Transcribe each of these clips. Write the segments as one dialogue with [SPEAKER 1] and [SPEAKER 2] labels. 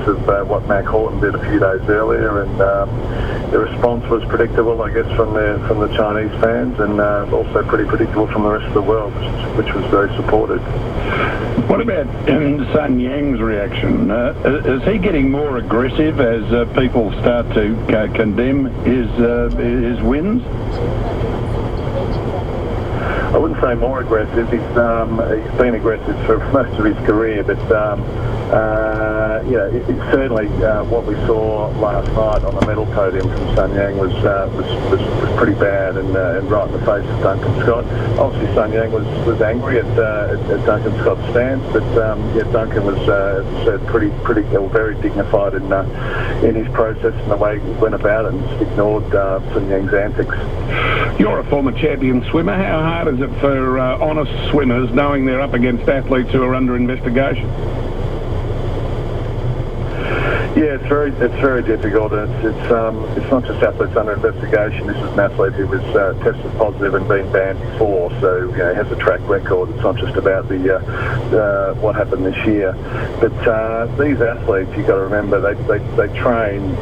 [SPEAKER 1] of what Mac Horton did a few days earlier, and the response was predictable, I guess, from the Chinese fans, and also pretty predictable from the rest of the world, which was very supportive.
[SPEAKER 2] What about Sun Yang's reaction? Is he getting more aggressive as people start to condemn his wins?
[SPEAKER 1] I wouldn't say more aggressive. He's been aggressive for most of his career, but it's certainly what we saw last night on the medal podium from Sun Yang was pretty bad and right in the face of Duncan Scott. Obviously, Sun Yang was angry at Duncan Scott's stance, but Duncan was, as I said, very dignified in his process and the way he went about it, and just ignored Sun Yang's antics.
[SPEAKER 2] You're a former champion swimmer. How hard is it for honest swimmers knowing they're up against athletes who are under investigation?
[SPEAKER 1] Yeah, it's very difficult. It's not just athletes under investigation. This is an athlete who was tested positive and been banned before, so he has a track record. It's not just about what happened this year. But these athletes, you've got to remember, they train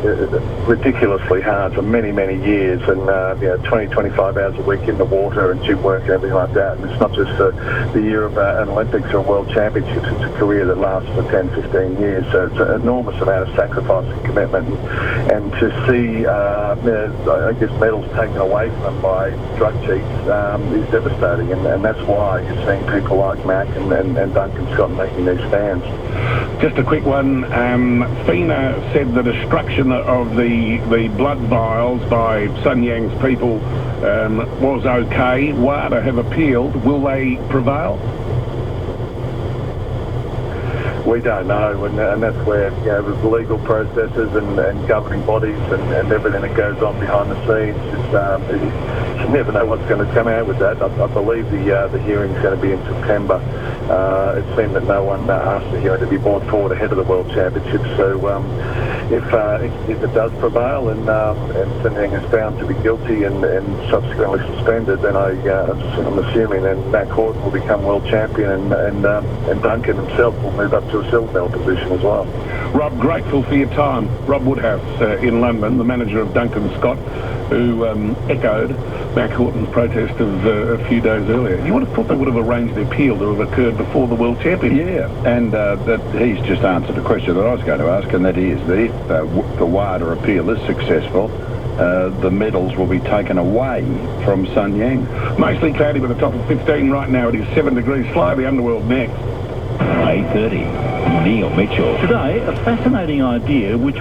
[SPEAKER 1] ridiculously hard for many years, and 20-25 hours a week in the water and gym work and everything like that. And it's not just the year of an Olympics or a World Championships. It's a career that lasts for 10-15 years. So it's an enormous amount of sacrifice and commitment, and to see I guess medals taken away from them by drug cheats is devastating, and that's why you're seeing people like Mac and Duncan Scott making these stands.
[SPEAKER 2] Just a quick one. FINA said the destruction of the blood vials by Sun Yang's people was okay. WADA have appealed. Will they prevail?
[SPEAKER 1] We don't know, and that's where with legal processes and governing bodies and everything that goes on behind the scenes, you never know what's going to come out with that. I believe the hearing's going to be in September. It seemed that no one asked the hearing to be brought forward ahead of the World Championships. So if it does prevail and Sun Yang is found to be guilty and subsequently suspended, then I'm assuming then Mac Horton will become world champion, and Duncan himself will move up to a silver medal position as well.
[SPEAKER 2] Rob, grateful for your time. Rob Woodhouse in London, the manager of Duncan Scott, who echoed Mac Horton's protest of a few days earlier. You would have thought they would have arranged the appeal to have occurred before the World Championship.
[SPEAKER 3] Yeah, and that he's just answered a question that I was going to ask, and that is that if the WADA appeal is successful, the medals will be taken away from Sun Yang.
[SPEAKER 2] Mostly cloudy with a top of 15 right now. It is 7 degrees. Fly the underworld next.
[SPEAKER 4] 8:30. Neil Mitchell. Today, a fascinating idea which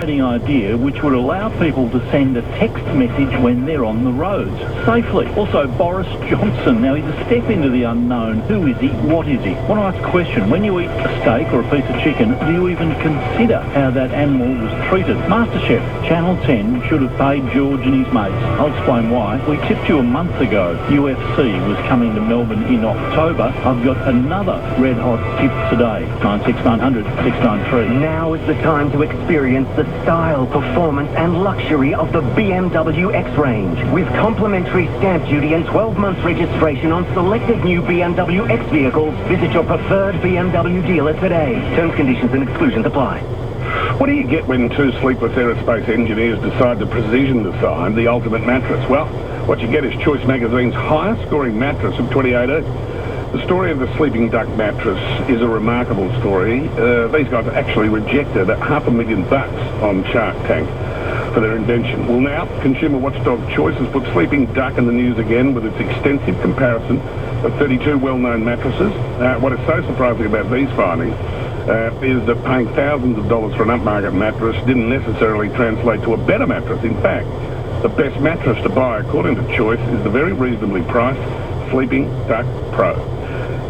[SPEAKER 4] would allow people to send a text message when they're on the roads safely. Also, Boris Johnson. Now, he's a step into the unknown. Who is he? What is he? Want to ask a question. When you eat a steak or a piece of chicken, do you even consider how that animal was treated? MasterChef, Channel 10 should have paid George and his mates. I'll explain why. We tipped you a month ago. UFC was coming to Melbourne in October. I've got another red-hot tip today. 96900 693.
[SPEAKER 5] Now is the time to experience the style, performance and luxury of the BMW X range. With complimentary stamp duty and 12 months registration on selected new BMW X vehicles, visit your preferred BMW dealer today. Terms, conditions and exclusions apply.
[SPEAKER 2] What do you get when two sleepless aerospace engineers decide to precision design the ultimate mattress? Well, what you get is Choice Magazine's highest scoring mattress of 2018. The story of the Sleeping Duck mattress is a remarkable story. These guys actually rejected $500,000 on Shark Tank for their invention. Well, now, consumer watchdog Choice has put Sleeping Duck in the news again with its extensive comparison of 32 well-known mattresses. What is so surprising about these findings is that paying thousands of dollars for an upmarket mattress didn't necessarily translate to a better mattress. In fact, the best mattress to buy, according to Choice, is the very reasonably priced Sleeping Duck Pro.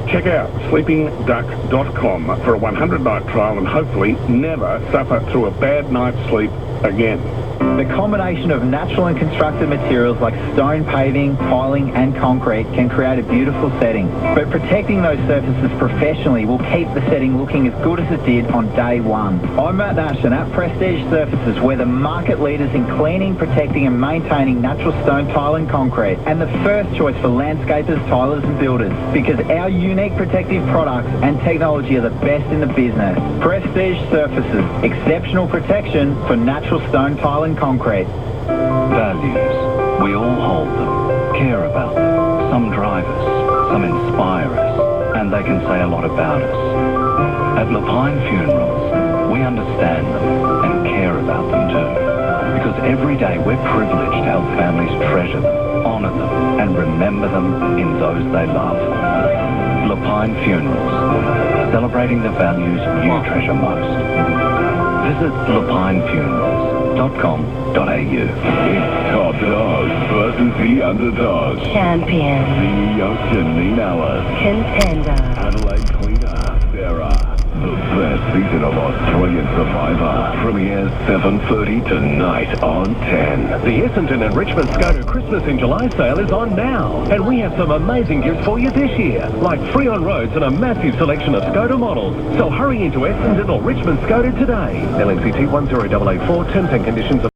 [SPEAKER 2] Check out sleepingduck.com for a 100-night trial and hopefully never suffer through a bad night's sleep again.
[SPEAKER 6] The combination of natural and constructed materials like stone paving, tiling and concrete can create a beautiful setting. But protecting those surfaces professionally will keep the setting looking as good as it did on day one. I'm Matt Ashton at Prestige Surfaces. We're the market leaders in cleaning, protecting and maintaining natural stone, tile and concrete, and the first choice for landscapers, tilers and builders, because our unique protective products and technology are the best in the business. Prestige Surfaces, exceptional protection for natural stone, tile and concrete.
[SPEAKER 7] Values. We all hold them, care about them. Some drive us, some inspire us, and they can say a lot about us. At Lapine Funerals, we understand them and care about them too. Because every day we're privileged to help families treasure them, honour them, and remember them in those they love. Lapine Funerals, celebrating the values you treasure most. Visit lapinefunerals.com.au.
[SPEAKER 8] It's top dogs versus the underdogs.
[SPEAKER 9] Champion.
[SPEAKER 8] CEO Janine Ellis.
[SPEAKER 9] Contender.
[SPEAKER 8] Adelaide Cleaner. Sarah. The best season of Australian Survivor premieres 7:30 tonight on 10.
[SPEAKER 10] The Essendon and Richmond Skoda Christmas in July sale is on now. And we have some amazing gifts for you this year, like free on roads and a massive selection of Skoda models. So hurry into Essendon or Richmond Skoda today. LNCT 10884, terms and conditions